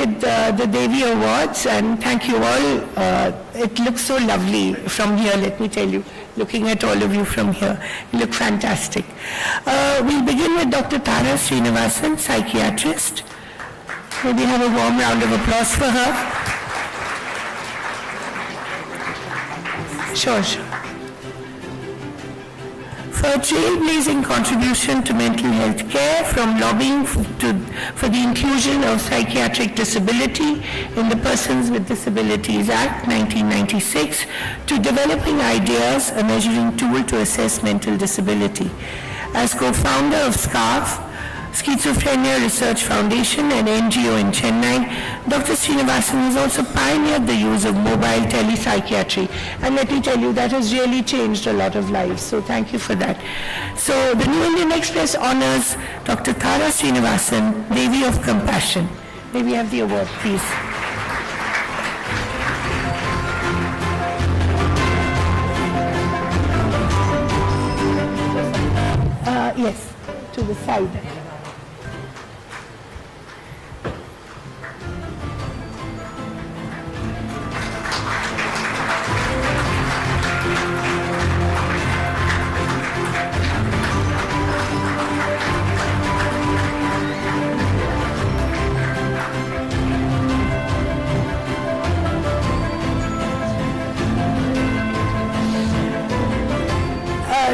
with the Devi Awards, and thank you all. It looks so lovely from here, let me tell you. Looking at all of you from here, you look fantastic. We'll begin with Dr. Tara Srinivasan, psychiatrist. Maybe have a warm round of applause for her. Sure. For a trailblazing contribution to mental health care, from lobbying for the inclusion of psychiatric disability in the Persons with Disabilities Act 1996, to developing ideas, a measuring tool to assess mental disability. As co-founder of SCARF, Schizophrenia Research Foundation, an NGO in Chennai, Dr. Srinivasan has also pioneered the use of mobile telepsychiatry. And let me tell you, that has really changed a lot of lives. So thank you for that. So the New Indian Express honors Dr. Tara Srinivasan, Devi of Compassion. May we have the award, please? Yes, to the side.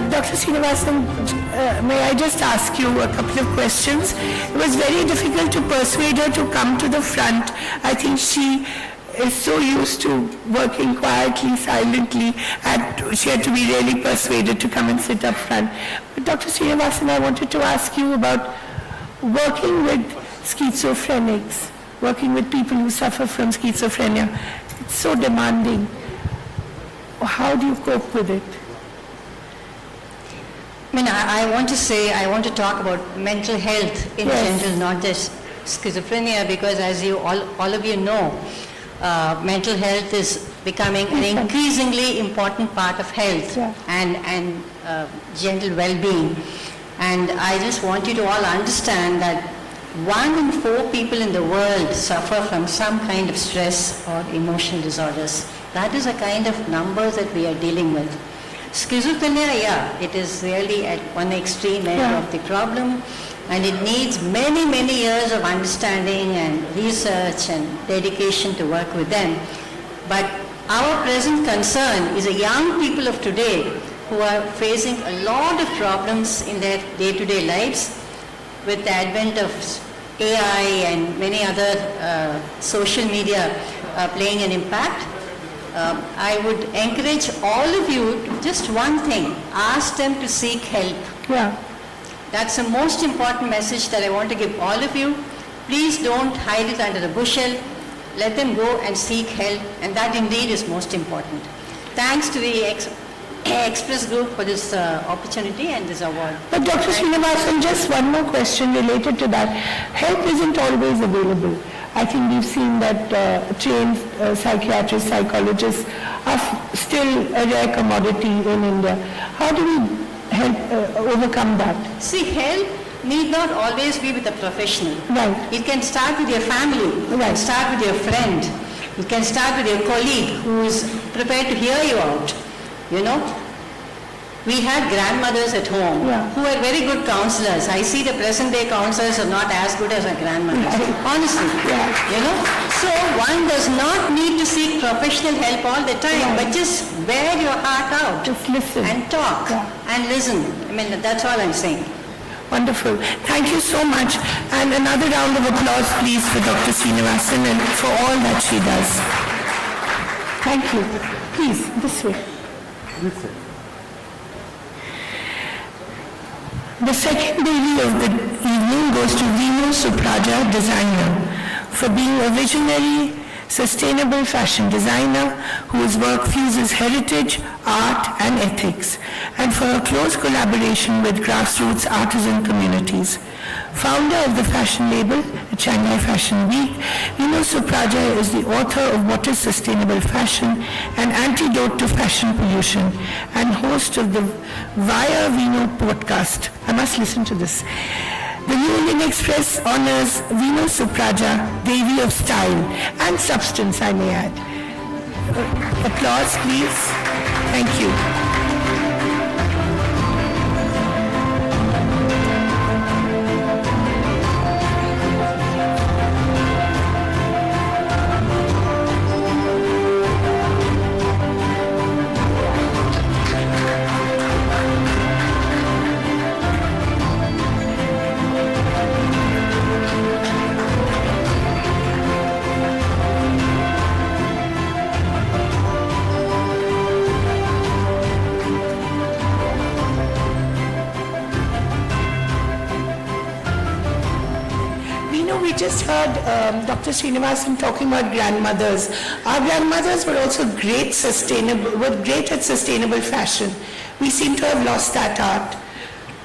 Dr. Srinivasan, may I just ask you a couple of questions? It was very difficult to persuade her to come to the front. I think she is so used to working quietly, silently, and she had to be really persuaded to come and sit up front. But Dr. Srinivasan, I wanted to ask you about working with schizophrenics, working with people who suffer from schizophrenia. It's so demanding. How do you cope with it? I want to talk about mental health in general, not just schizophrenia, because as you all of you know, mental health is becoming an increasingly important part of health and general well-being. And I just want you to all understand that 1 in 4 people in the world suffer from some kind of stress or emotional disorders. That is a kind of number that we are dealing with. Schizophrenia, it is really at one extreme end of the problem, and it needs many, many years of understanding and research and dedication to work with them. But our present concern is the young people of today who are facing a lot of problems in their day-to-day lives with the advent of AI and many other social media playing an impact. I would encourage all of you to just one thing, ask them to seek help. That's the most important message that I want to give all of you. Please don't hide it under the bushel. Let them go and seek help, and that indeed is most important. Thanks to the Express Group for this opportunity and this award. But Dr. Srinivasan, just one more question related to that. Help isn't always available. I think we've seen that trained psychiatrists, psychologists are still a rare commodity in India. How do we help overcome that? See, help need not always be with a professional. Right. It can start with your family. It can start with your friend. It can start with your colleague who is prepared to hear you out. You know, we had grandmothers at home who were very good counselors. I see the present day counselors are not as good as our grandmothers. Honestly, you know. So one does not need to seek professional help all the time, but just wear your heart out. Just listen. And talk and listen. I mean, that's all I'm saying. Wonderful. Thank you so much. And another round of applause, please, for Dr. Srinivasan and for all that she does. Thank you. Please, this way. The second Devi of the evening goes to Vinu Supraja, designer, for being a visionary, sustainable fashion designer whose work fuses heritage, art, and ethics, and for her close collaboration with grassroots artisan communities. Founder of the fashion label at Shanghai Fashion Week, Vinu Supraja is the author of What is Sustainable Fashion, an antidote to fashion pollution, and host of the Via Vinu podcast. I must listen to this. The New Indian Express honors Vinu Supraja, Devi of Style and Substance, I may add. Applause, please. Thank you. We just heard Dr. Srinivasan talking about grandmothers. Our grandmothers were also great at sustainable fashion. We seem to have lost that art.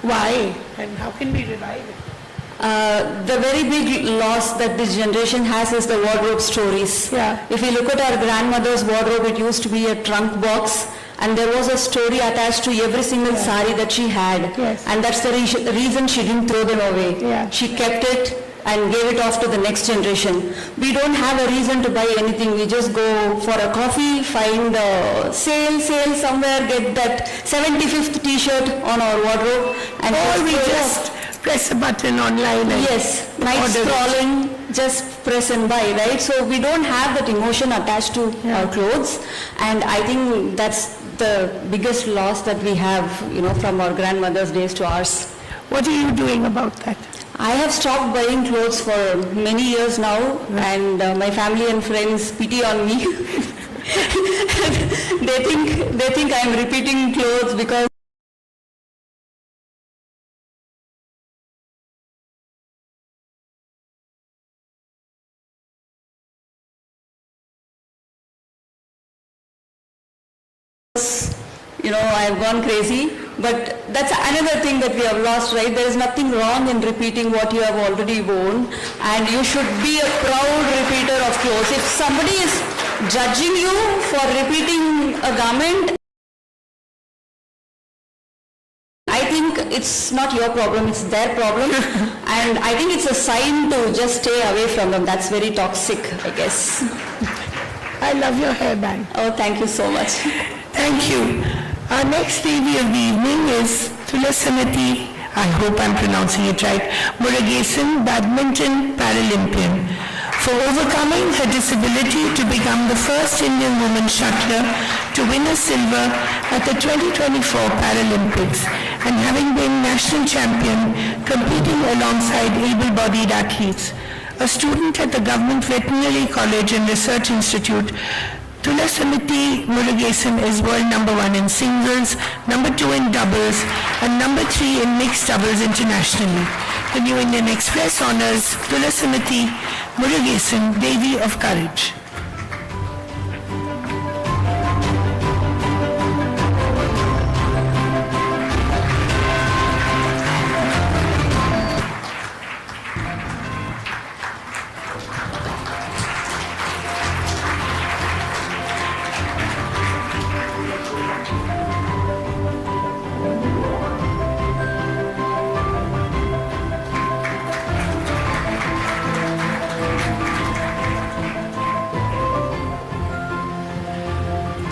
Why? And how can we revive it? The very big loss that this generation has is the wardrobe stories. Yeah. If you look at our grandmother's wardrobe, it used to be a trunk box, and there was a story attached to every single sari that she had. Yes. And that's the reason she didn't throw them away. Yeah. She kept it and gave it off to the next generation. We don't have a reason to buy anything. We just go for a coffee, find a sale somewhere, get that 75th t-shirt on our wardrobe, and Or we throw it just press a button online and Yes, night order it. scrolling, just press and buy, right? So we don't have that emotion attached to our clothes, and I think that's the biggest loss that we have, from our grandmother's days to ours. What are you doing about that? I have stopped buying clothes for many years now, and my family and friends pity on me. They think I am repeating clothes because I've gone crazy, but that's another thing that we have lost, right? There is nothing wrong in repeating what you have already worn, and you should be a proud repeater of clothes. If somebody is judging you for repeating a garment, I think it's not your problem, it's their problem, and I think it's a sign to just stay away from them. That's very toxic, I guess. I love your hairband. Oh, thank you so much. Thank you. Our next lady of the evening is Tulasamati, I hope I'm pronouncing it right, Murugesan, Badminton Paralympian, for overcoming her disability to become the first Indian woman shuttler to win a silver at the 2024 Paralympics and having been national champion competing alongside able-bodied athletes. A student at the Government Veterinary College and Research Institute, Tulasamati Murugesan is world number 1 in singles, number 2 in doubles, and number 3 in mixed doubles internationally. The New Indian Express honors Tulasamati Murugesan, Devi of Courage.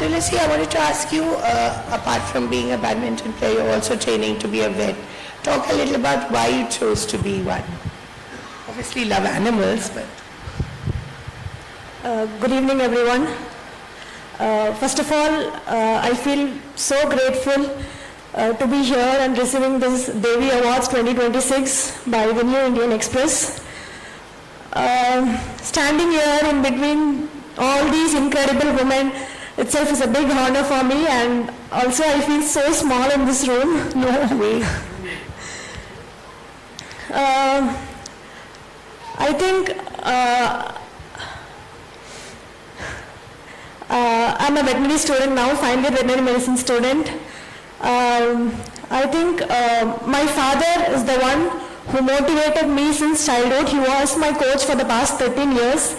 Tulasi, I wanted to ask you, apart from being a badminton player, you're also training to be a vet. Talk a little about why you chose to be one. Obviously love animals, but... Good evening, everyone. First of all, I feel so grateful to be here and receiving this Devi Awards 2026 by the New Indian Express. Standing here in between all these incredible women itself is a big honor for me, and also I feel so small in this room. No way. I think I'm a veterinary student now, final year veterinary medicine student. I think my father is the one who motivated me since childhood. He was my coach for the past 13 years.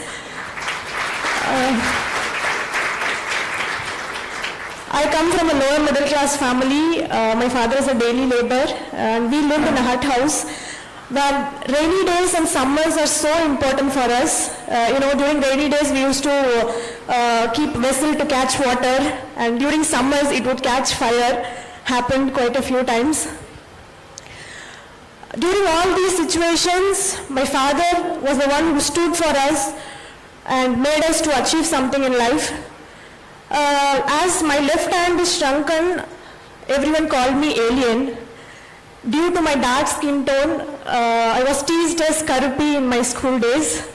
I come from a lower middle class family. My father is a daily laborer, and we lived in a hut house. where rainy days and summers are so important for us. During rainy days we used to keep vessel to catch water, and during summers it would catch fire. Happened quite a few times. During all these situations, my father was the one who stood for us and made us to achieve something in life. As my left hand is shrunken, everyone called me alien. Due to my dark skin tone, I was teased as Karupi in my school days.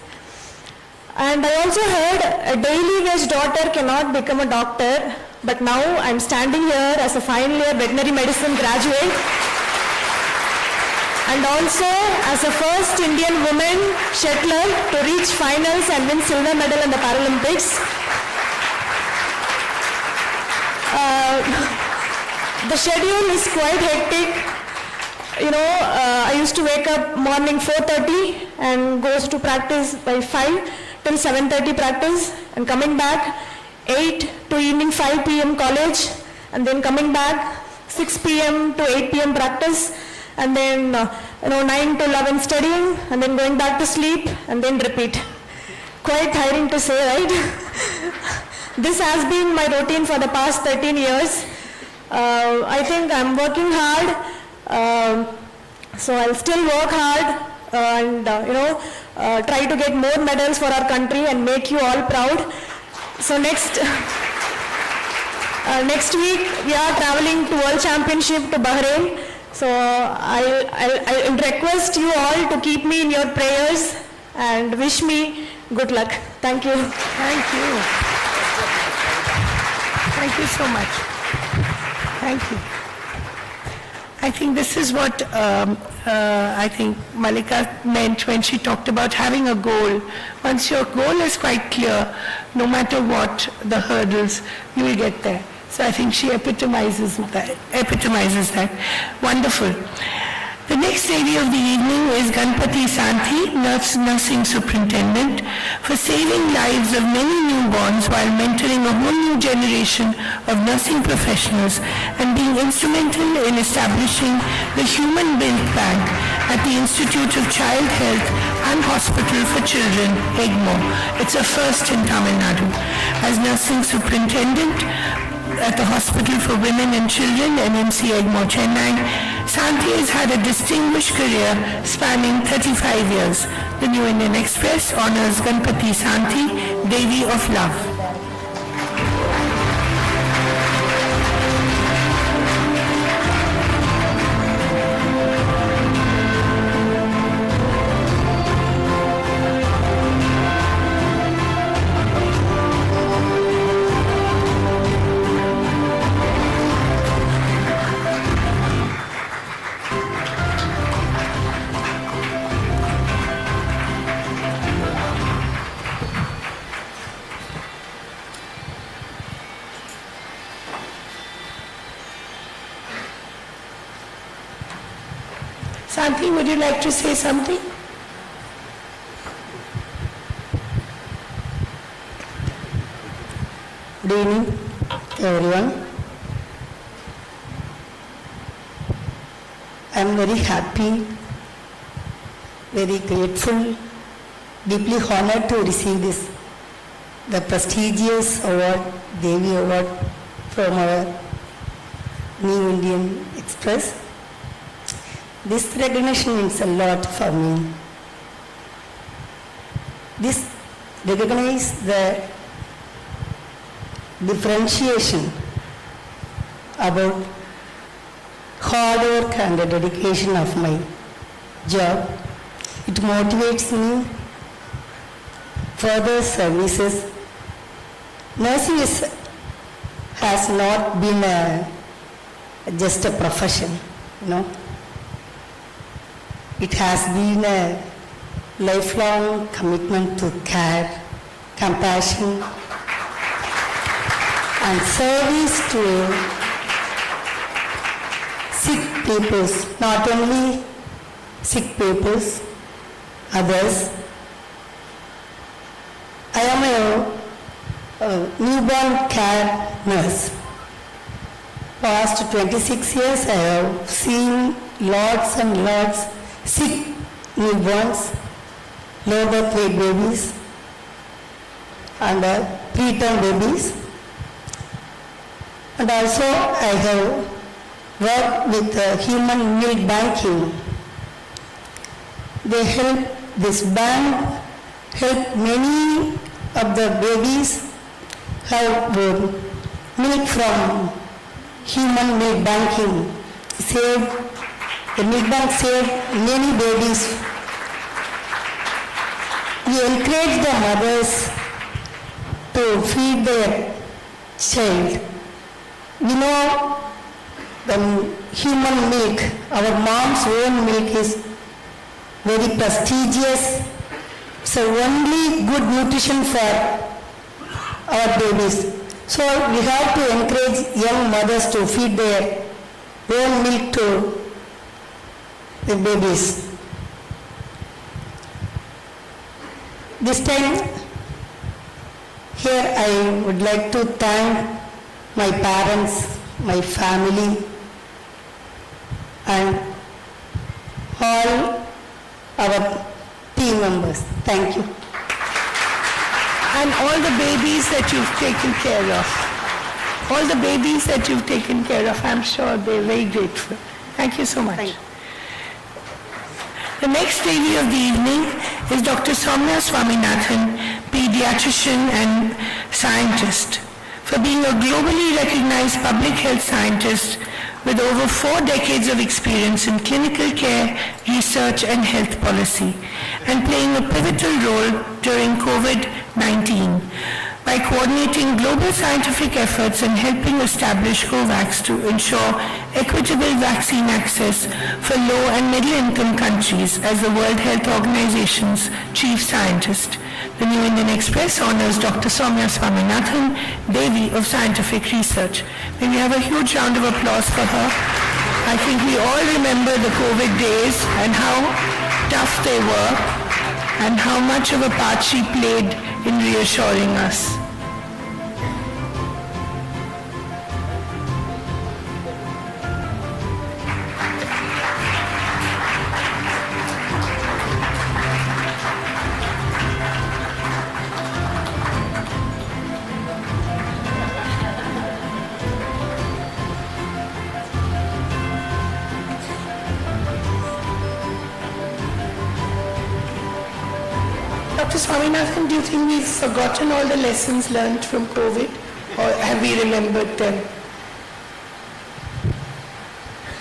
And I also heard a daily wage daughter cannot become a doctor, but now I'm standing here as a final year veterinary medicine graduate, and also as a first Indian woman shuttler to reach finals and win silver medal in the Paralympics. The schedule is quite hectic. I used to wake up morning 4:30 and goes to practice by 5 till 7:30 practice, and coming back 8 to evening 5 p.m. college, and then coming back 6 p.m. to 8 p.m. practice, and then 9 to 11 studying, and then going back to sleep, and then repeat. Quite tiring to say, right? This has been my routine for the past 13 years. I think I'm working hard, so I'll still work hard and try to get more medals for our country and make you all proud. So next week we are traveling to World Championship to Bahrain. So I'll request you all to keep me in your prayers and wish me good luck. Thank you. Thank you. Thank you so much. Thank you. I think this is what I think Malika meant when she talked about having a goal. Once your goal is quite clear, no matter what the hurdles, you will get there. So I think she epitomizes that. Wonderful. The next lady of the evening is Ganpati Santhi, nursing superintendent, for saving lives of many newborns while mentoring a whole new generation of nursing professionals and being instrumental in establishing the Human Milk Bank at the Institute of Child Health and Hospital for Children, EGMO. It's a first in Tamil Nadu. As nursing superintendent at the Hospital for Women and Children, NMC EGMO, Chennai, Santhi has had a distinguished career spanning 35 years. The New Indian Express honors Ganpati Santhi, Devi of Love. Santhi, would you like to say something? Good evening, everyone. I am very happy, very grateful, deeply honored to receive the prestigious award, Devi Award, from our New Indian Express. This recognition means a lot for me. This recognizes the differentiation about hard work and the dedication of my job. It motivates me further services. Nursing has not been just a profession, It has been a lifelong commitment to care, compassion, and service to sick people, not only sick people, others. I am a newborn care nurse. Past 26 years I have seen lots and lots sick newborns, low birth weight babies, and preterm babies. And also I have worked with human milk banking. They help, this bank help many of the babies have milk from human milk banking. The milk bank saved many babies. We encourage the mothers to feed their child. We know the human milk, our mom's own milk is very prestigious. So only good nutrition for our babies. So we have to encourage young mothers to feed their own milk to the babies. This time, here I would like to thank my parents, my family, and all our team members. Thank you. And all the babies that you've taken care of. All the babies that you've taken care of, I'm sure they're very grateful. Thank you so much. The next lady of the evening is Dr. Soumya Swaminathan, pediatrician and scientist. For being a globally recognized public health scientist with over 4 decades of experience in clinical care, research and health policy, and playing a pivotal role during COVID-19 by coordinating global scientific efforts and helping establish COVAX to ensure equitable vaccine access for low and middle income countries as the World Health Organization's chief scientist. The New Indian Express honors Dr. Soumya Swaminathan, Devi of Scientific Research. May we have a huge round of applause for her. I think we all remember the COVID days and how tough they were and how much of a part she played in reassuring us. Dr. Swaminathan, do you think we've forgotten all the lessons learned from COVID, or have we remembered them?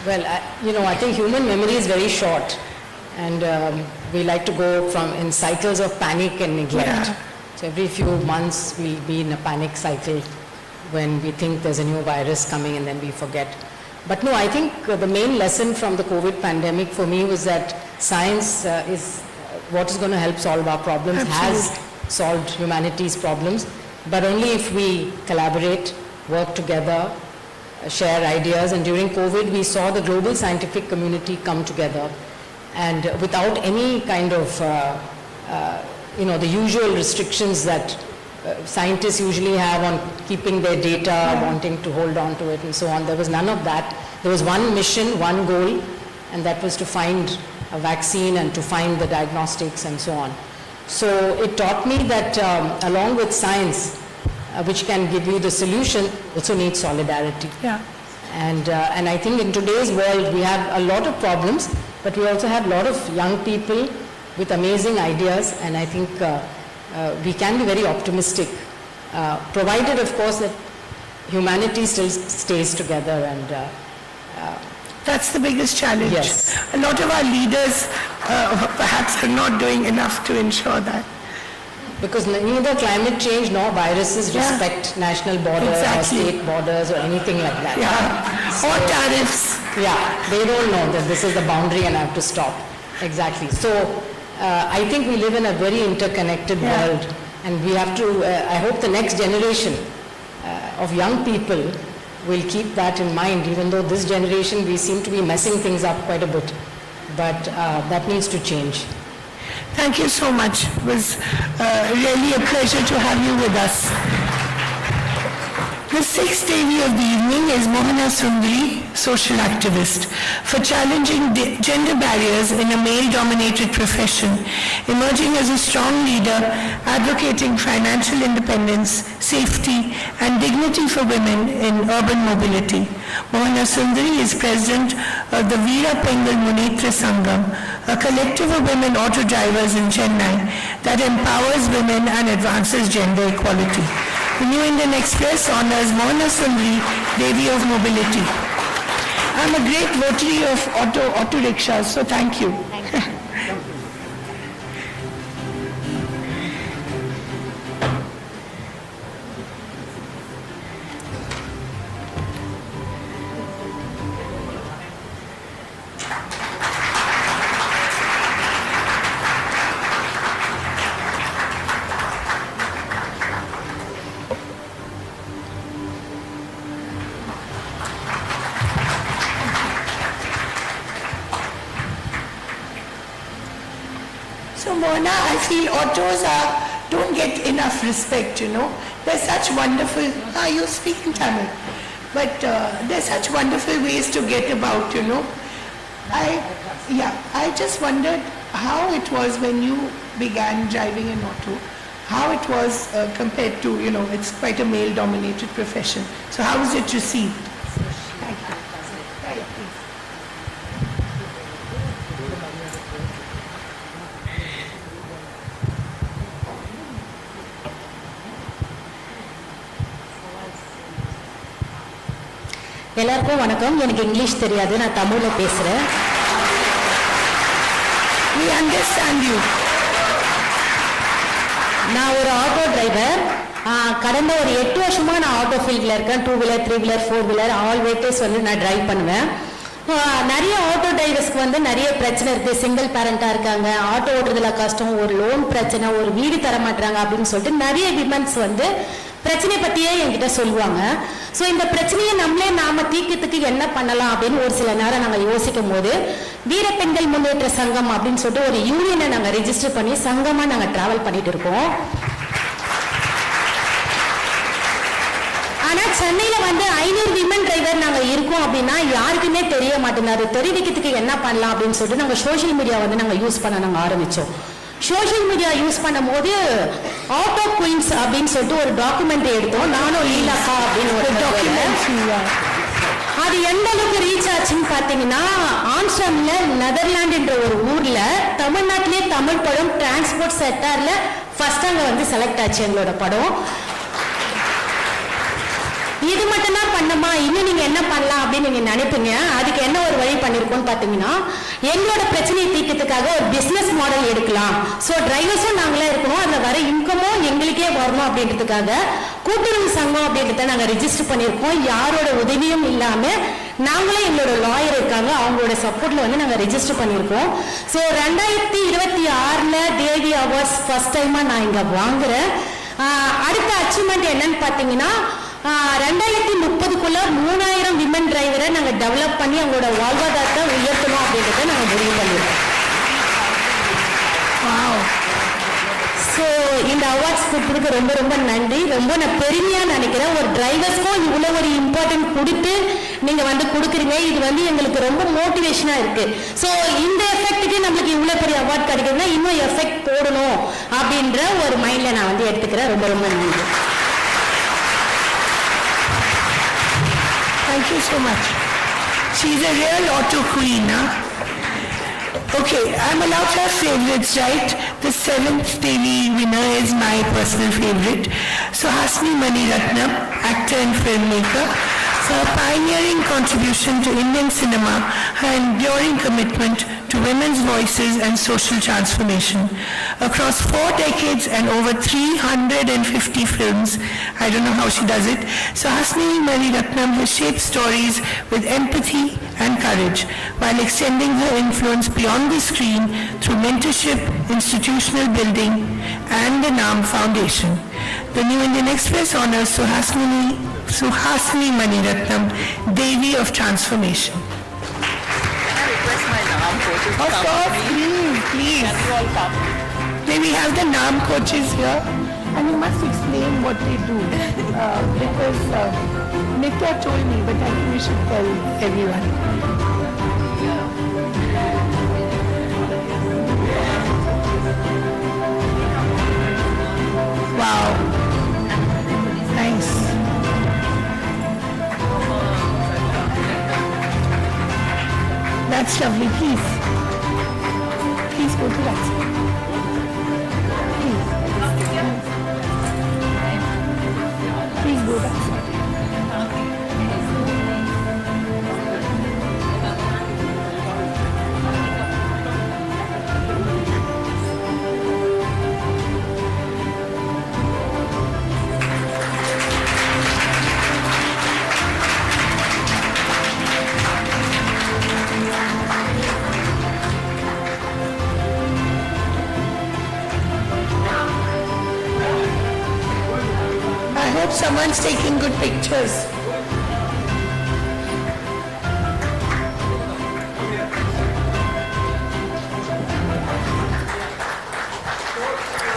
Well, I think human memory is very short, and we like to go in cycles of panic and neglect. Yeah. So every few months we'll be in a panic cycle when we think there's a new virus coming and then we forget. But no, I think the main lesson from the COVID pandemic for me was that science is what is going to help solve our problems, has solved humanity's problems, but only if we collaborate, work together, share ideas. And during COVID, we saw the global scientific community come together, and without any kind of, the usual restrictions that scientists usually have on keeping their data, wanting to hold on to it and so on. There was none of that. There was one mission, one goal, and that was to find a vaccine and to find the diagnostics and so on. So it taught me that along with science, which can give you the solution, also needs solidarity. Yeah. And I think in today's world, we have a lot of problems, but we also have a lot of young people with amazing ideas, and I think we can be very optimistic, provided, of course, that humanity still stays together. And That's the biggest challenge. Yes. A lot of our leaders perhaps are not doing enough to ensure that. because neither climate change nor viruses respect national borders Exactly. or state borders or anything like that. Yeah. Or tariffs. Yeah, they don't know that this is the boundary and I have to stop. Exactly. So I think we live in a very interconnected world, and we have to, I hope the next generation of young people will keep that in mind, even though this generation we seem to be messing things up quite a bit. But that needs to change. Thank you so much. It was really a pleasure to have you with us. The sixth Devi of the evening is Mohana Sundari, social activist, for challenging gender barriers in a male-dominated profession, emerging as a strong leader, advocating financial independence, safety, and dignity for women in urban mobility. Mohana Sundari is president of the Veera Pengal Munitra Sangam, a collective of women auto drivers in Chennai that empowers women and advances gender equality. The New Indian Express honors Mohana Sundari, Devi of Mobility. I'm a great votary of auto rickshaws, so thank you. So Mona, I feel autos don't get enough respect, you know. They're such wonderful, you speak in Tamil, but they're such wonderful ways to get about, you know. I just wondered how it was when you began driving an auto, how it was compared to, you know, it's quite a male-dominated profession. So how was it received? Thank you. Right, please. எல்லாருக்கும் வணக்கம். எனக்கு English தெரியாது, நான் தமிழ்ல பேசுறேன். We understand you. நான் ஒரு auto driver. கடந்த ஒரு 8 வருஷமா நான் ஆட்டோ ஃபீல்ட்ல இருக்கேன். 2 wheeler, 3 wheeler, 4 wheeler, all vehicles வந்து நான் டிரைவ் பண்ணுவேன். நிறைய ஆட்டோ டிரைவர்ஸ்க்கு வந்து நிறைய பிரச்சனை இருக்கு. சிங்கிள் பேரண்டா இருக்காங்க, ஆட்டோ ஓட்டுறதுல கஷ்டம், ஒரு லோன் பிரச்சனை, ஒரு வீடு தர மாட்டாங்க அப்படின்னு சொல்லிட்டு நிறைய விமன்ஸ் வந்து பிரச்சனை பத்தியே என்கிட்ட சொல்லுவாங்க. ஸோ இந்த பிரச்சனையை நாம தீர்க்கிறதுக்கு என்ன பண்ணலாம் அப்படின்னு ஒரு சில நேரம் நாங்கள் யோசிக்கும் போது வீர பெண்கள் முன்னேற்ற சங்கம் அப்படின்னு சொல்லிட்டு ஒரு யூனியனை நாங்கள் ரெஜிஸ்டர் பண்ணி சங்கமா நாங்கள் டிராவல் பண்ணிட்டு இருக்கோம். ஆனா சென்னையில வந்து 500 விமன் டிரைவர் நாங்க இருக்கோம் அப்படின்னா யாருக்குமே தெரிய மாட்டேங்குது. அது தெரிவிக்கிறதுக்கு என்ன பண்ணலாம் அப்படின்னு சொல்லிட்டு நாங்க சோஷியல் மீடியா வந்து நாங்க யூஸ் பண்ண நாங்க ஆரம்பிச்சோம். சோஷியல் மீடியா யூஸ் பண்ணும் போது ஆட்டோ குயின்ஸ் அப்படின்னு சொல்லிட்டு ஒரு டாக்குமெண்ட் எடுத்தோம். நானும் லீலாக்கா அப்படின்னு ஒரு டாக்குமெண்ட். அது எந்த அளவுக்கு ரீச் ஆச்சுன்னு பாத்தீங்கன்னா, ஆம்ஸ்டர்டாம்ல நெதர்லாந்து என்ற ஒரு ஊர்ல தமிழ்நாட்டிலே தமிழ் படம் டிரான்ஸ்போர்ட் செக்டார்ல ஃபர்ஸ்ட் அங்க வந்து செலக்ட் ஆச்சு எங்களோட படம். இது மட்டும் தான் பண்ணமா, இன்னும் நீங்க என்ன பண்ணலாம் அப்படின்னு நீங்க நினைப்பீங்க. அதுக்கு என்ன ஒரு வழி பண்ணிருக்கோம்னு பாத்தீங்கன்னா, எங்களோட பிரச்சனையை தீர்க்கிறதுக்காக ஒரு பிசினஸ் மாடல் எடுக்கலாம். சோ டிரைவர்ஸும் நாங்களே இருக்கணும், அதுல வர இன்கமும் எங்களுக்கே வரணும் அப்படின்றதுக்காக கூட்டுறவு சங்கம் அப்படின்றத நாங்க ரெஜிஸ்டர் பண்ணிருக்கோம். யாரோட உதவியும் இல்லாம நாங்களே எங்களோட லாயர் இருக்காங்க, அவங்களோட சப்போர்ட்ல வந்து நாங்க ரெஜிஸ்டர் பண்ணிருக்கோம். சோ 2026 தேவி அவார்ட்ஸ் ஃபர்ஸ்ட் டைமா நான் இங்க வாங்குறேன். அடுத்த அச்சீவ்மெண்ட் என்னன்னு பாத்தீங்கன்னா, 2030க்குள்ள 3000 விமன் டிரைவரை நாங்க டெவலப் பண்ணி அவங்களோட வாழ்வாதாரத்தை உயர்த்தணும் அப்படின்றத நாங்க முடிவு பண்ணிருக்கோம். ஸோ இந்த அவார்ட்ஸ் கொடுத்ததுக்கு ரொம்ப ரொம்ப நன்றி. ரொம்ப நான் பெருமையா நினைக்கிறேன். ஒரு டிரைவர்ஸ்க்கும் இவ்வளவு ஒரு இம்பார்ட்டன்ட் கொடுத்து நீங்க வந்து கொடுக்குறீங்க. இது வந்து எங்களுக்கு ரொம்ப மோட்டிவேஷனா இருக்கு. ஸோ இந்த எஃபெக்ட்டுக்கு நம்மளுக்கு இவ்வளவு பெரிய அவார்ட் கிடைக்குதுன்னா இன்னும் எஃபெக்ட் போடணும் அப்படின்ற ஒரு மைண்ட்ல நான் வந்து எடுத்துக்கிறேன். ரொம்ப ரொம்ப நன்றி. Thank you so much. She's a real auto queen, huh? Okay, I'm allowed to have favorites, right? The 7th Devi winner is my personal favorite. Suhasini Maniratnam, actor and filmmaker, for her pioneering contribution to Indian cinema, her enduring commitment to women's voices and social transformation. Across 4 decades and over 350 films, I don't know how she does it, Suhasini Maniratnam has shaped stories with empathy and courage, while extending her influence beyond the screen through mentorship, institutional building, and the NAM Foundation. The New Indian Express honors Suhasini Maniratnam, Devi of Transformation. Request my Naam photos. Of course, please, please. Can you all come? May we have the NAM coaches here? And you must explain what they do. Because Nitya told me, but I think we should tell everyone. Wow. Nice. That's lovely. Please. Please go to that side. Please. Please go that side. I hope someone's taking good pictures.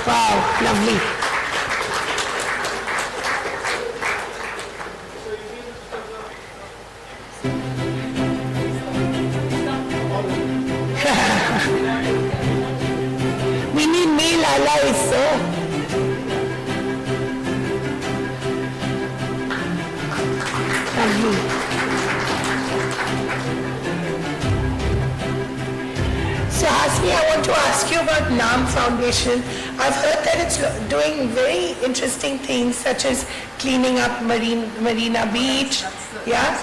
Wow, lovely. We need male allies, sir. Lovely. So Hasni, I want to ask you about NAM Foundation. I've heard that it's doing very interesting things such as cleaning up Marina Beach, yeah?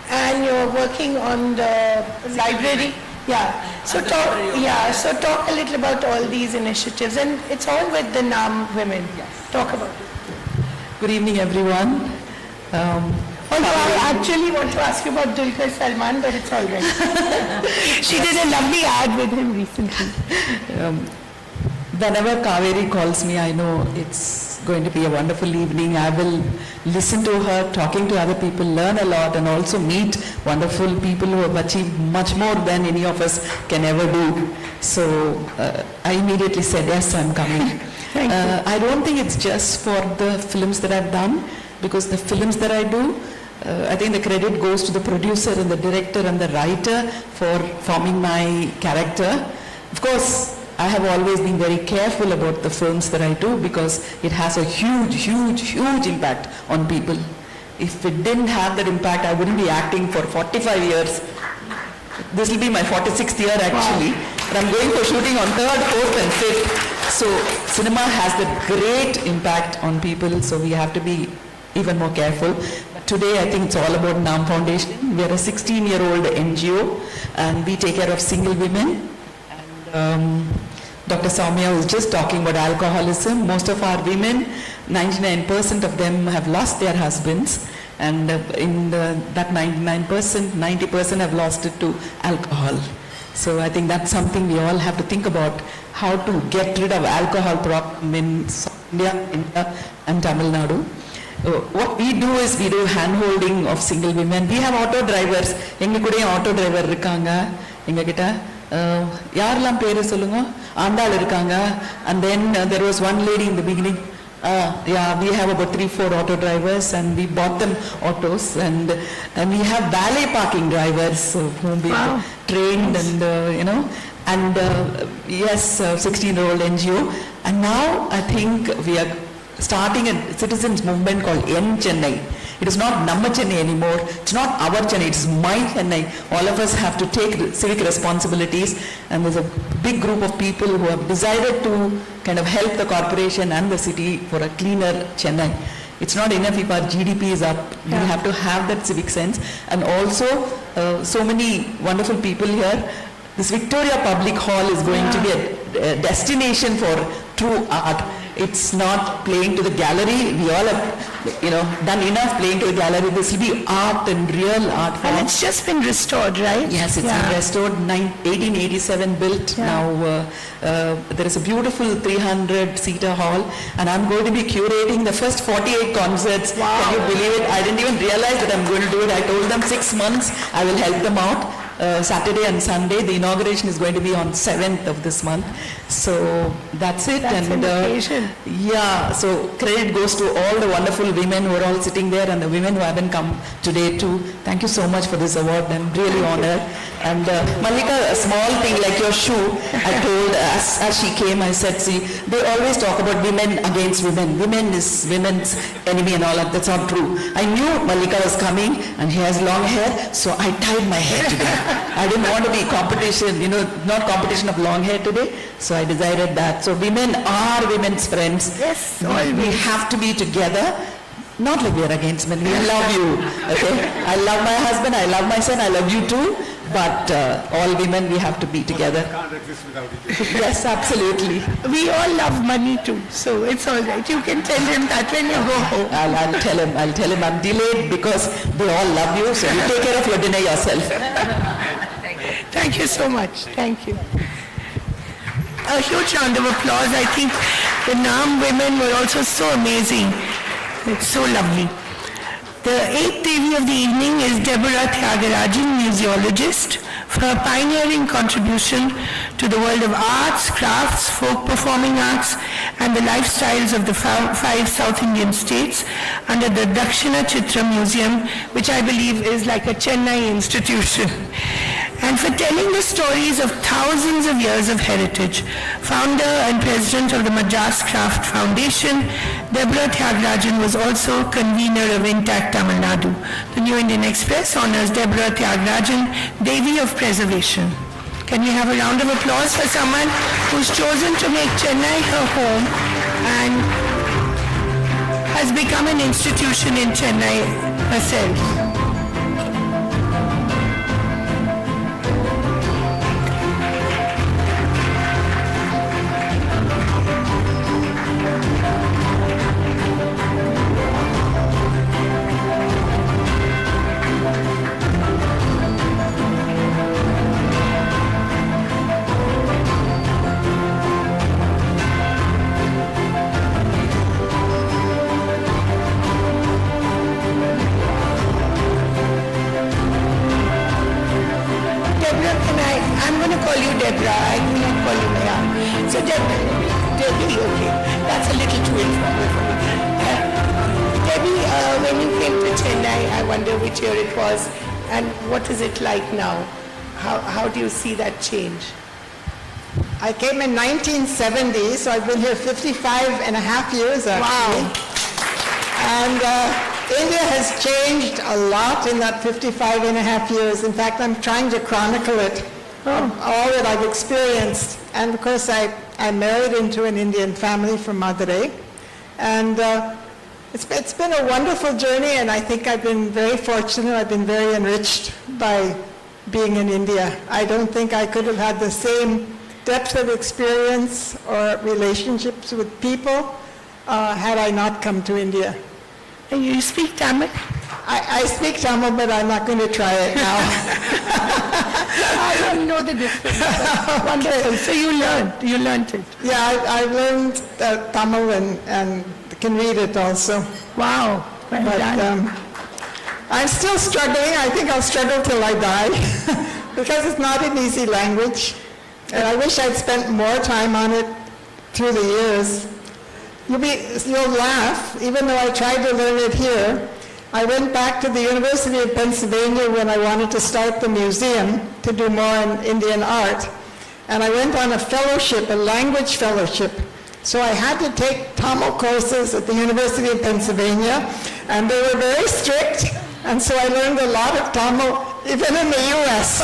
And you're working on the library, yeah. So talk a little about all these initiatives, and it's all with the NAM women. Talk about it. Good evening, everyone. Although I actually want to ask you about Dulquer Salman, but it's all right. She did a lovely ad with him recently. Whenever Kaveri calls me, I know it's going to be a wonderful evening. I will listen to her, talking to other people, learn a lot, and also meet wonderful people who have achieved much more than any of us can ever do. So I immediately said, yes, I'm coming. I don't think it's just for the films that I've done, because the films that I do, I think the credit goes to the producer and the director and the writer for forming my character. Of course, I have always been very careful about the films that I do because it has a huge impact on people. If it didn't have that impact, I wouldn't be acting for 45 years. This will be my 46th year actually, but I'm going for shooting on 3rd, 4th and 5th. So cinema has that great impact on people, so we have to be even more careful. But today I think it's all about NAM Foundation. We are a 16-year-old NGO and we take care of single women. And Dr. Soumya was just talking about alcoholism. Most of our women, 99% of them have lost their husbands, and that 99%, 90% have lost it to alcohol. So I think that's something we all have to think about, how to get rid of alcohol problem in South India and Tamil Nadu. What we do is we do hand-holding of single women. We have auto drivers. எங்க கூட auto driver இருக்காங்க எங்க கிட்ட. யாரெல்லாம் பேரு சொல்லுங்க? ஆண்டாள் இருக்காங்க. And then there was one lady in the beginning. We have about 3-4 auto drivers and we bought them autos, and we have valet parking drivers whom we trained and yes, 16-year-old NGO. And now I think we are starting a citizens movement called N Chennai. It is not Namma Chennai anymore. It's not our Chennai, it's my Chennai. All of us have to take civic responsibilities, and there's a big group of people who have decided to kind of help the corporation and the city for a cleaner Chennai. It's not enough if our GDP is up. We have to have that civic sense. And also, so many wonderful people here. This Victoria Public Hall is going to be a destination for true art. It's not playing to the gallery. We all have, done enough playing to the gallery. This will be art and real art form. And it's just been restored, right? Yes, it's been restored, 1887 built. Now there is a beautiful 300-seater hall, and I'm going to be curating the first 48 concerts. Can you believe it? I didn't even realize that I'm going to do it. I told them 6 months, I will help them out. Saturday and Sunday. The inauguration is going to be on 7th of this month. So that's it. That's an occasion. Yeah, so credit goes to all the wonderful women who are all sitting there and the women who haven't come today too. Thank you so much for this award. I'm really honored. And Mallika, a small thing like your shoe, I told as she came, I said, see, they always talk about women against women. Women is women's enemy and all that. That's not true. I knew Mallika was coming and he has long hair, so I tied my hair today. I didn't want to be competition, not competition of long hair today, so I decided that. So women are women's friends. Yes, We have to be together. Not like we are against men. We love you. Okay? I love my husband. I love my son. I love you too. But all women, we have to be together. Can't exist without each other. Yes, absolutely. We all love money too, so it's all right. You can tell him that when you go home. I'll tell him. I'm delayed because they all love you. So you take care of your dinner yourself. Thank you so much. Thank you. A huge round of applause. I think the NAM women were also so amazing. It's so lovely. The eighth Devi of the evening is Deborah Tyagarajan, museologist, for her pioneering contribution to the world of arts, crafts, folk performing arts, and the lifestyles of the five South Indian states under the Dakshina Chitra Museum, which I believe is like a Chennai institution. And for telling the stories of thousands of years of heritage. Founder and president of the Madras Craft Foundation, Deborah Tyagarajan was also convener of Intact Tamil Nadu. The New Indian Express honors Deborah Tyagarajan, Devi of Preservation. Can we have a round of applause for someone who's chosen to make Chennai her home and has become an institution in Chennai herself? Deborah, I do not call you Maya. So Debbie, okay, that's a little too informal for me. Debbie, when you came to Chennai, I wonder which year it was, and what is it like now? How do you see that change? I came in 1970, so I've been here 55 and a half years actually. Wow. And India has changed a lot in that 55 and a half years. In fact, I'm trying to chronicle it. All that I've experienced. And of course, I married into an Indian family from Madurai. And it's been a wonderful journey, and I think I've been very fortunate. I've been very enriched by being in India. I don't think I could have had the same depth of experience or relationships with people had I not come to India. And you speak Tamil? I speak Tamil, but I'm not going to try it now. I don't know the difference. Wonderful. So you learned it. Yeah, I've learned Tamil and can read it also. Wow. Well But done. I'm still struggling. I think I'll struggle till I die because it's not an easy language. And I wish I'd spent more time on it through the years. You'll laugh, even though I tried to learn it here. I went back to the University of Pennsylvania when I wanted to start the museum to do more in Indian art. And I went on a fellowship, a language fellowship. So I had to take Tamil courses at the University of Pennsylvania, and they were very strict, and so I learned a lot of Tamil, even in the U.S.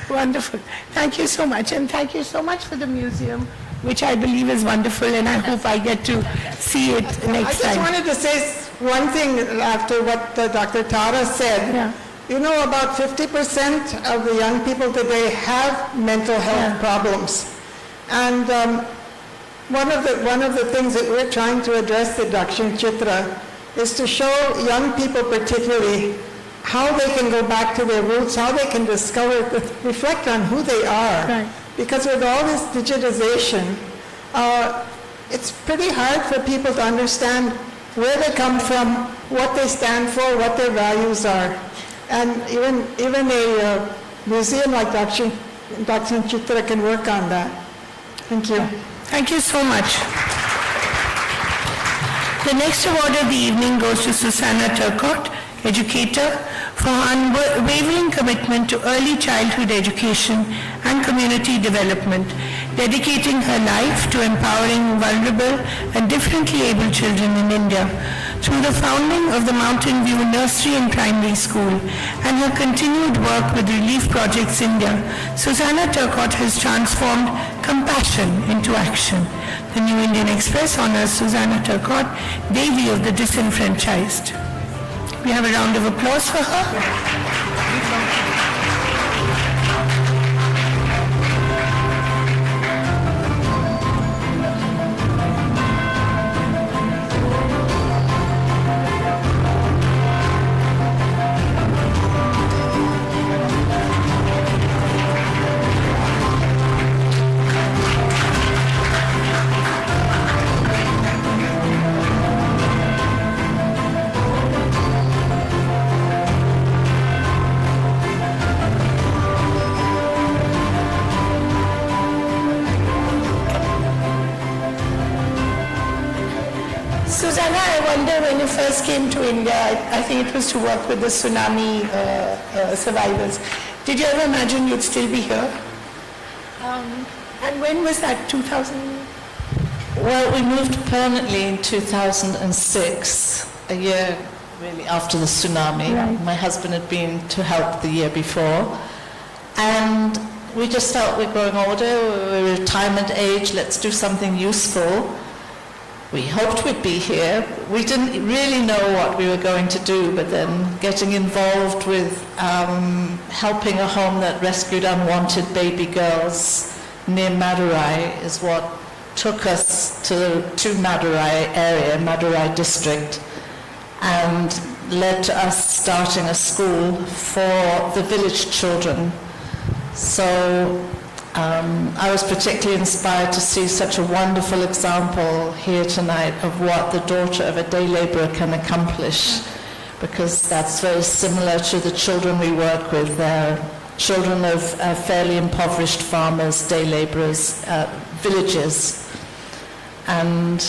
Wonderful. Thank you so much. And thank you so much for the museum, which I believe is wonderful, and I hope I get to see it I next just time. wanted to say one thing after what Dr. Tara said. Yeah. You know, about 50% of the young people today have mental health problems. And one of the things that we're trying to address at Dakshina Chitra is to show young people particularly how they can go back to their roots, how they can discover, reflect on who they are. Right. Because with all this digitization, it's pretty hard for people to understand where they come from, what they stand for, what their values are. And even a museum like Dr. Chitra can work on that. Thank you. Thank you so much. The next award of the evening goes to Susanna Turcott, educator, for her unwavering commitment to early childhood education and community development, dedicating her life to empowering vulnerable and differently abled children in India. Through the founding of the Mountain View Nursery and Primary School and her continued work with Relief Projects India, Susanna Turcott has transformed compassion into action. The New Indian Express honors Susanna Turcott, Devi of the Disenfranchised. We have a round of applause for her. Susanna, I wonder when you first came to India, I think it was to work with the tsunami survivors. Did you ever imagine you'd still be here? And when was that, 2000? Well, we moved permanently in 2006, a year really after the tsunami. Right. My husband had been to help the year before. And we just felt we're growing older, we're retirement age, let's do something useful. We hoped we'd be here. We didn't really know what we were going to do, but then getting involved with helping a home that rescued unwanted baby girls near Madurai is what took us to Madurai area, Madurai district, and led to us starting a school for the village children. So I was particularly inspired to see such a wonderful example here tonight of what the daughter of a day laborer can accomplish, because that's very similar to the children we work with. They're children of fairly impoverished farmers, day laborers, villages. And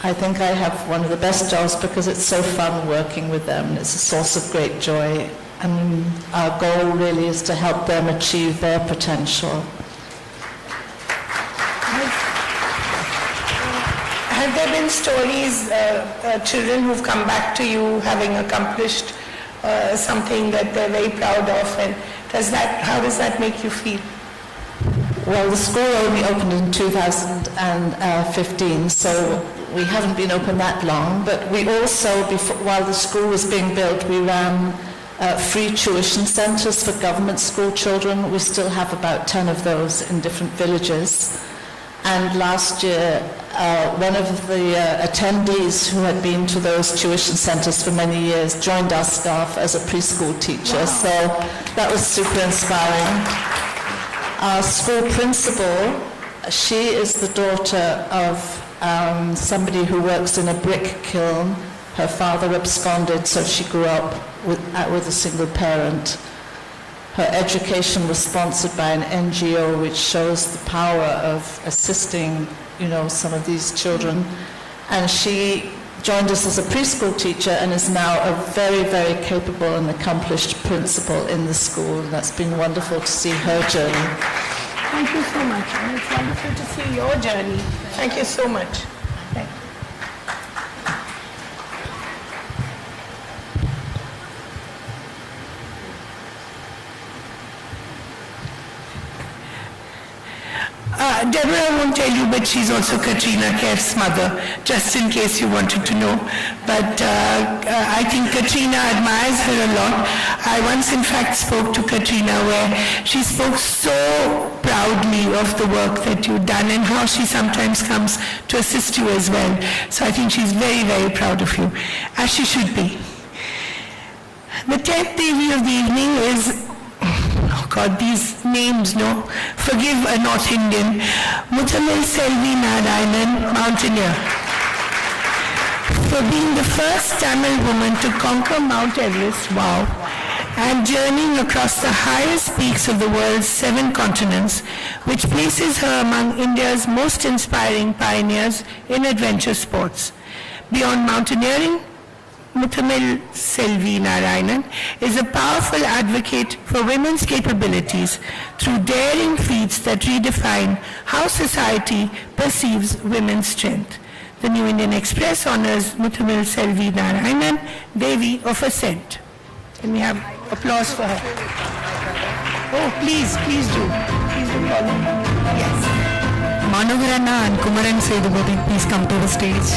I think I have one of the best jobs because it's so fun working with them. It's a source of great joy. And our goal really is to help them achieve their potential. Have there been stories, children who've come back to you having accomplished something that they're very proud of, and how does that make you feel? Well, the school only opened in 2015, so we haven't been open that long, but we also, while the school was being built, we ran free tuition centres for government school children. We still have about 10 of those in different villages. And last year, one of the attendees who had been to those tuition centres for many years joined our staff as a preschool teacher. Wow. So that was super inspiring. Our school principal, she is the daughter of somebody who works in a brick kiln. Her father absconded, so she grew up with a single parent. Her education was sponsored by an NGO, which shows the power of assisting, some of these children. And she joined us as a preschool teacher and is now a very, very capable and accomplished principal in the school. And that's been wonderful to see her journey. Thank you so much. And it's wonderful to see your journey. Thank you so much. Thank you. Deborah won't tell you, but she's also Katrina Kaif's mother, just in case you wanted to know. But I think Katrina admires her a lot. I once, in fact, spoke to Katrina where she spoke so proudly of the work that you've done and how she sometimes comes to assist you as well. So I think she's very, very proud of you, as she should be. The 10th Devi of the evening is, oh God, these names, no? Forgive a North Indian. Muthamil Selvi Narayanan, mountaineer. For being the first Tamil woman to conquer Mount Everest, wow. and journeying across the highest peaks of the world's 7 continents, which places her among India's most inspiring pioneers in adventure sports. Beyond mountaineering, Muthamil Selvi Narayanan is a powerful advocate for women's capabilities through daring feats that redefine how society perceives women's strength. The New Indian Express honors Muthamil Selvi Narayanan, Devi of Ascent. Can we have applause for her? Oh, please do. Please do follow. Yes. Manoharanna and Kumaran Sedupati, please come to the stage.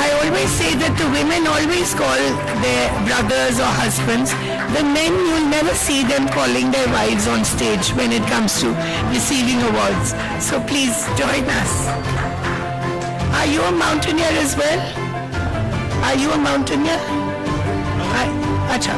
I always say that the women always call their brothers or husbands. The men, you'll never see them calling their wives on stage when it comes to receiving awards. So please join us. Are you a mountaineer as well? Are you a mountaineer? Acha.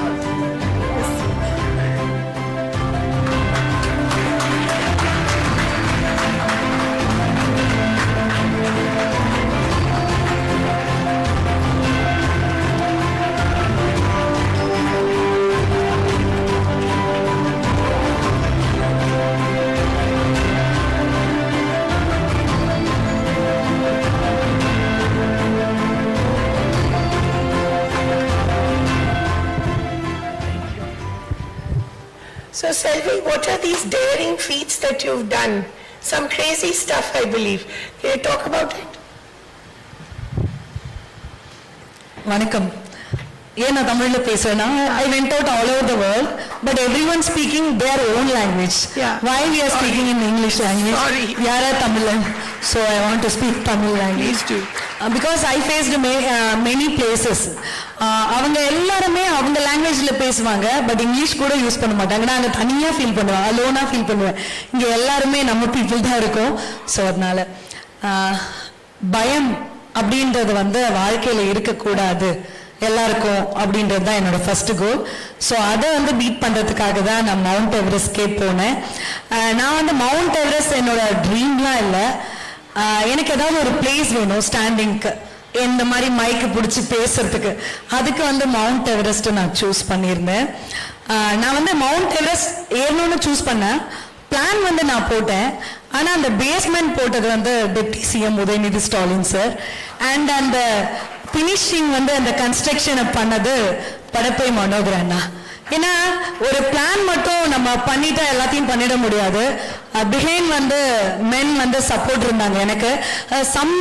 So Selvi, what are these daring feats that you've done? Some crazy stuff, I believe. Can you talk about it? வணக்கம். ஏன் நான் தமிழ்ல பேசுறேன்னா I went out all over the world, but everyone speaking their own language. Yeah. Why we are speaking in English language? Sorry. யாரா தமிழன்? So I want to speak Tamil language. Please do. Because I faced many places. அவங்க எல்லாருமே அவங்க லாங்குவேஜ்ல பேசுவாங்க, but English கூட use பண்ண மாட்டாங்க. நான் அங்க தனியா ஃபீல் பண்ணுவேன், அலோனா ஃபீல் பண்ணுவேன். இங்க எல்லாருமே நம்ம பீப்புள் தான் இருக்கோம். ஸோ அதனால பயம் அப்படின்றது வாழ்க்கையில இருக்கக்கூடாது எல்லாருக்கும் அப்படின்றது தான் என்னோட ஃபர்ஸ்ட் கோல். ஸோ அதை பீட் பண்றதுக்காக தான் நான் மவுண்ட் எவரெஸ்ட்கே போனேன். நான் மவுண்ட் எவரெஸ்ட் என்னோட ட்ரீம்லாம் இல்லை. எனக்கு ஏதாவது ஒரு பிளேஸ் வேணும் ஸ்டாண்டிங்க்கு, இந்த மாதிரி மைக்கு பிடிச்சி பேசுறதுக்கு. அதுக்கு மவுண்ட் எவரெஸ்ட் நான் சூஸ் பண்ணியிருந்தேன். நான் மவுண்ட் எவரெஸ்ட் ஏறணும்னு சூஸ் பண்ணேன். பிளான் நான் போட்டேன். ஆனா அந்த பேஸ்மெண்ட் போட்டது deputy CM Udhayanidhi Stalin sir. And அந்த பினிஷிங் அந்த கன்ஸ்ட்ரக்ஷனை பண்ணது படப்பை மனோகர் அண்ணா. ஏன்னா ஒரு பிளான் மட்டும் நம்ம பண்ணிட்டா எல்லாத்தையும் பண்ணிட முடியாது. பிஹைண்ட் மென் சப்போர்ட் இருந்தாங்க எனக்கு. சம்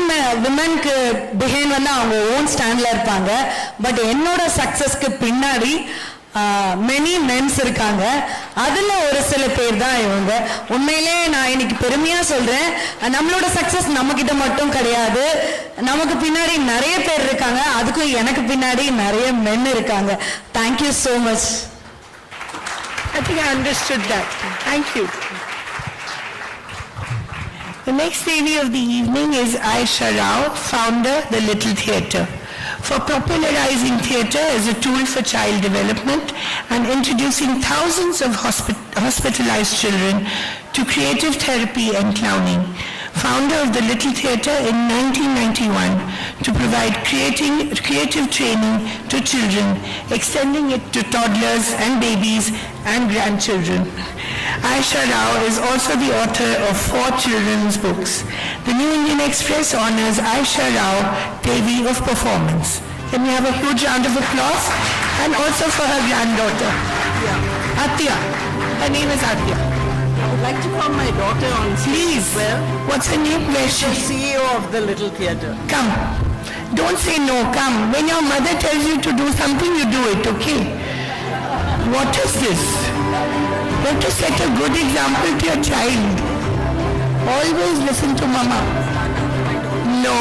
விமென்க்கு பிஹைண்ட் அவங்க ஓன் ஸ்டாண்ட்ல இருப்பாங்க. பட் என்னோட சக்சஸ்க்கு பின்னாடி மெனி மென்ஸ் இருக்காங்க. அதுல ஒரு சில பேர் தான் இவங்க. உண்மையிலே நான் இன்னைக்கு பெருமையா சொல்றேன், நம்மளோட சக்சஸ் நம்ம கிட்ட மட்டும் கிடையாது, நமக்கு பின்னாடி நிறைய பேர் இருக்காங்க. அதுக்கும் எனக்கு பின்னாடி நிறைய மென் இருக்காங்க. Thank you so much. I think I understood that. Thank you. The next lady of the evening is Aisha Rao, founder, The Little Theatre. For popularizing theatre as a tool for child development and introducing thousands of hospitalized children to creative therapy and clowning. Founder of the Little Theatre in 1991 to provide creative training to children, extending it to toddlers and babies and grandchildren. Aisha Rao is also the author of 4 children's books. The New Indian Express honors Aisha Rao, Devi of Performance. Can we have a huge round of applause? And also for her granddaughter, Atya. Her name is Atya. I would like to call my daughter on stage Please. as well. What's her name? Where is She's she? CEO of the Little Theatre. Come. Don't say no, come. When your mother tells you to do something, you do it, okay? What is this? You have to set a good example to your child. Always listen to mama. No.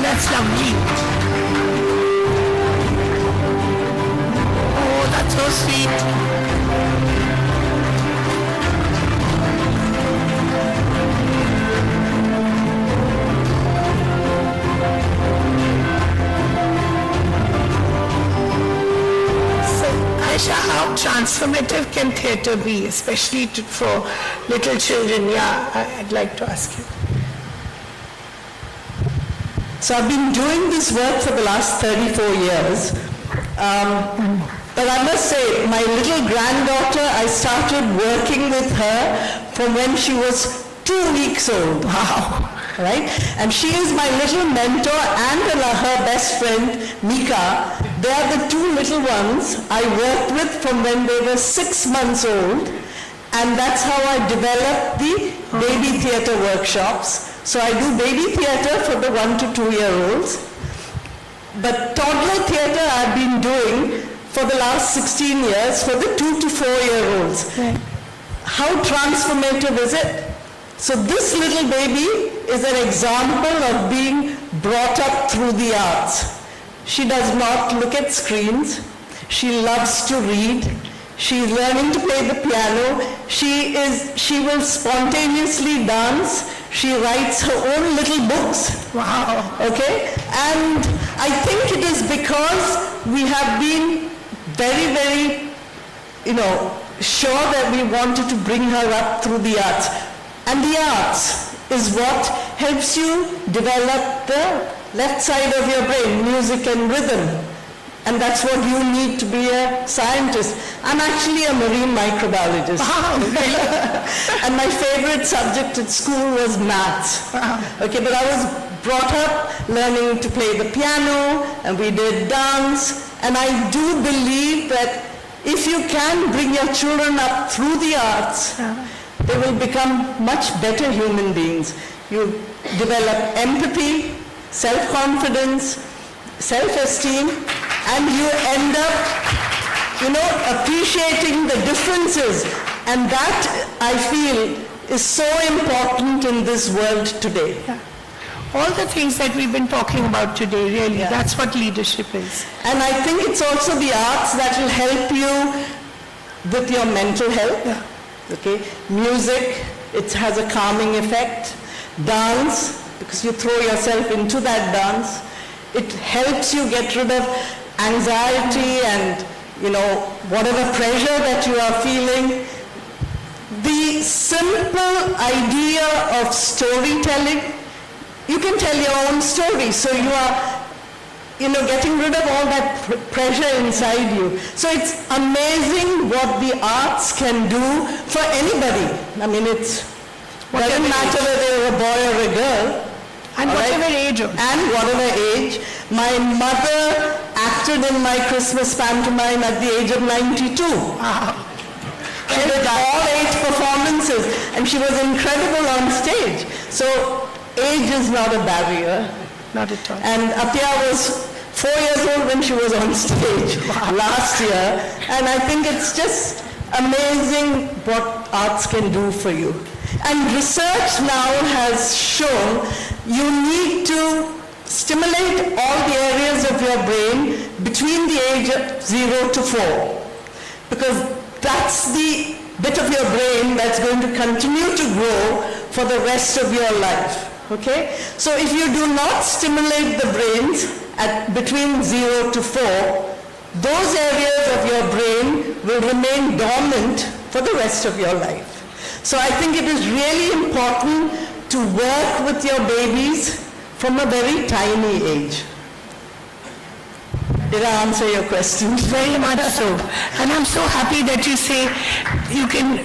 That's lovely. Oh, that's so sweet. Nisha, how transformative can theatre be, especially for little children? Yeah, I'd like to ask you. So I've been doing this work for the last 34 years. But I must say, my little granddaughter, I started working with her from when she was 2 weeks old. Wow. Right? And she is my little mentor and her best friend, Mika. They are the two little ones I worked with from when they were 6 months old. And that's how I developed the baby theatre workshops. So I do baby theatre for the 1 to 2 year olds. But toddler theatre I've been doing for the last 16 years for the 2 to 4 year olds. Right. How transformative is it? So this little baby is an example of being brought up through the arts. She does not look at screens. She loves to read. She's learning to play the piano. She will spontaneously dance. She writes her own little books. Wow. Okay? And I think it is because we have been very, very, sure that we wanted to bring her up through the arts. And the arts is what helps you develop the left side of your brain, music and rhythm. And that's what you need to be a scientist. I'm actually a marine microbiologist. Wow, really? And my favorite subject at school was maths. Wow. Okay, but I was brought up learning to play the piano, and we did dance. And I do believe that if you can bring your children up through the arts, they will become much better human beings. You develop empathy, self-confidence, self-esteem, and you end up, appreciating the differences. And that, I feel, is so important in this world today. Yeah. All the things that we've been talking about today, really, that's what leadership is. And I think it's also the arts that will help you with your mental health. Yeah. Okay, music, it has a calming effect. Dance, because you throw yourself into that dance. It helps you get rid of anxiety and, whatever pressure that you are feeling. The simple idea of storytelling, you can tell your own story. So you are, getting rid of all that pressure inside you. So it's amazing what the arts can do for anybody. I mean, it doesn't matter whether you're a boy or a girl. And whatever age. And whatever age. My mother acted in my Christmas pantomime at the age of 92. Wow. She did all 8 performances, and she was incredible on stage. So age is not a barrier. Not at all. And Apya was 4 years old when she was on stage last year. And I think it's just amazing what arts can do for you. And research now has shown you need to stimulate all the areas of your brain between the age of 0 to 4. Because that's the bit of your brain that's going to continue to grow for the rest of your life. Okay? So if you do not stimulate the brains at between 0 to 4, those areas of your brain will remain dormant for the rest of your life. So I think it is really important to work with your babies from a very tiny age. Did I answer your question? Very much so. And I'm so happy that you say you can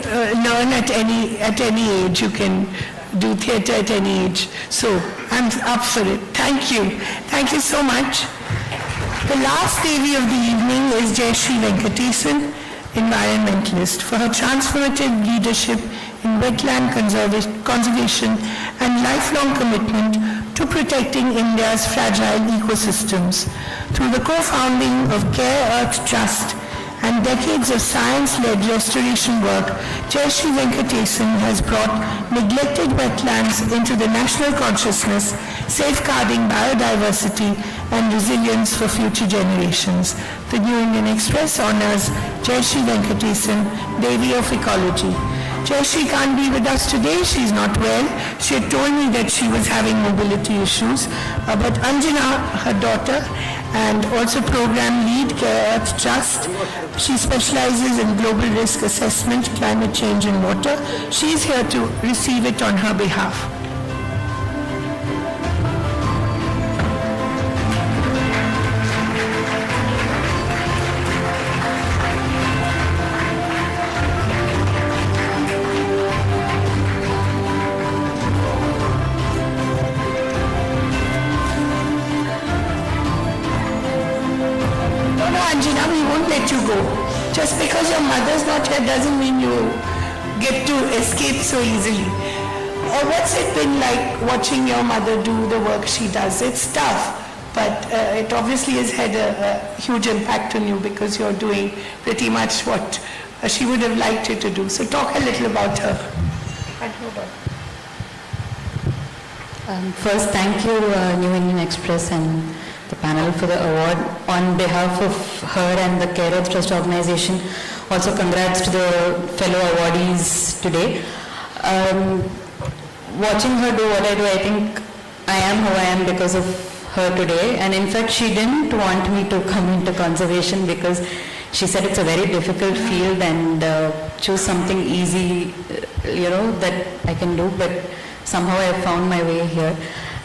learn at any age. You can do theatre at any age. So I'm up for it. Thank you. Thank you so much. The last Devi of the evening is Jayashree Venkatesan, environmentalist, for her transformative leadership in wetland conservation and lifelong commitment to protecting India's fragile ecosystems. Through the co-founding of Care Earth Trust and decades of science-led restoration work, Jayashree Venkatesan has brought neglected wetlands into the national consciousness, safeguarding biodiversity and resilience for future generations. The New Indian Express honors Jayashree Venkatesan, Devi of Ecology. Jayashree can't be with us today, she's not well. She had told me that she was having mobility issues. But Anjana, her daughter, and also program lead, Care Earth Trust, she specializes in global risk assessment, climate change and water. She's here to receive it on her behalf. Anjana, we won't let you go. Just because your mother's not here doesn't mean you get to escape so easily. What's it been like watching your mother do the work she does? It's tough, but it obviously has had a huge impact on you because you're doing pretty much what she would have liked you to do. So talk a little about her. First, thank you, New Indian Express and the panel for the award. On behalf of her and the Care Earth Trust organization, also congrats to the fellow awardees today. Watching her do what I do, I think I am who I am because of her today. And in fact, she didn't want me to come into conservation because she said it's a very difficult field and choose something easy, that I can do. But somehow I found my way here.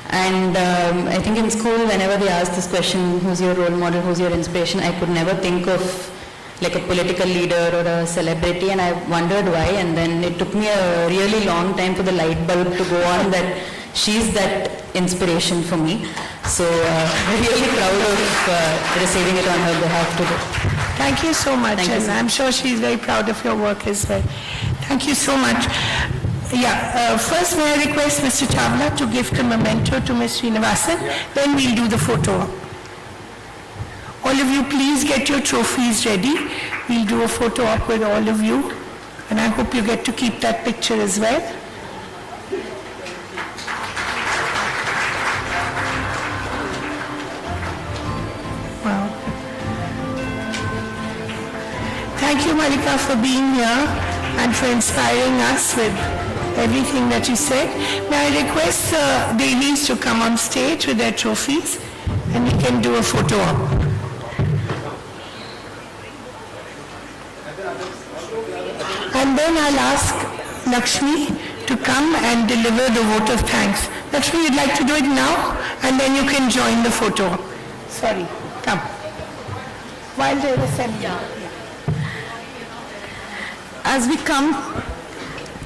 And I think in school, whenever they asked this question, who's your role model, who's your inspiration, I could never think of like a political leader or a celebrity, and I wondered why. And then it took me a really long time for the light bulb to go on that she's that inspiration for me. So really proud of receiving it on her behalf today. Thank you so much, Thank you, and sir. I'm sure she's very proud of your work as well. Thank you so much. First may I request Mr. Chawla to gift a memento to Ms. Srinivasan, then we'll do the photo. All of you, please get your trophies ready. We'll do a photo op with all of you, and I hope you get to keep that picture as well. Wow. Thank you, Malika, for being here and for inspiring us with everything that you said. May I request the Devis to come on stage with their trophies, and we can do a photo op. And then I'll ask Lakshmi to come and deliver the vote of thanks. Lakshmi, you'd like to do it now, and then you can join the photo op. Sorry, come. While they're assembling. As we come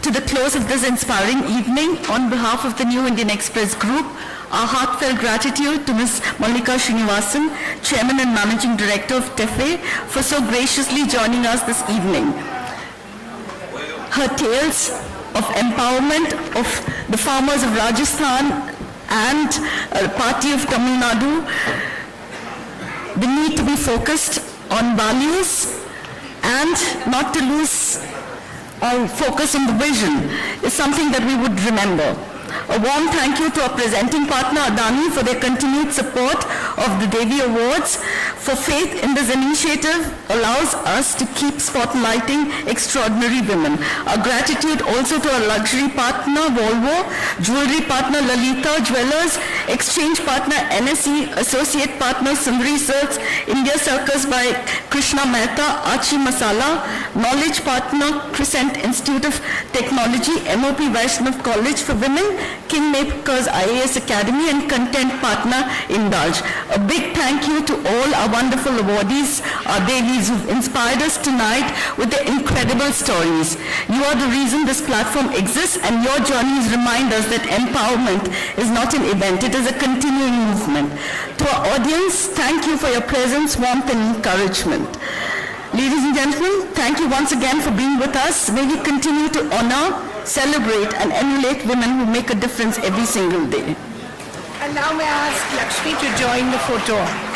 to the close of this inspiring evening, on behalf of the New Indian Express Group, our heartfelt gratitude to Ms. Malika Srinivasan, Chairman and Managing Director of TEFE, for so graciously joining us this evening. Her tales of empowerment of the farmers of Rajasthan and a party of Tamil Nadu, the need to be focused on values and not to lose our focus on the vision is something that we would remember. A warm thank you to our presenting partner Adani for their continued support of the Devi Awards. For faith in this initiative allows us to keep spotlighting extraordinary women. Our gratitude also to our luxury partner Volvo, jewelry partner Lalita Jewelers, exchange partner NSE, associate partner Sundari Silks, India Circus by Krishna Mehta, Archie Masala, knowledge partner Crescent Institute of Technology, MOP Vaishnav College for Women, Kingmakers IAS Academy, and content partner Indulge. A big thank you to all our wonderful awardees, our Devis who've inspired us tonight with their incredible stories. You are the reason this platform exists, and your journeys remind us that empowerment is not an event, it is a continuing movement. To our audience, thank you for your presence, warmth and encouragement. Ladies and gentlemen, thank you once again for being with us. May we continue to honor, celebrate and emulate women who make a difference every single day. And now may I ask Lakshmi to join the photo op.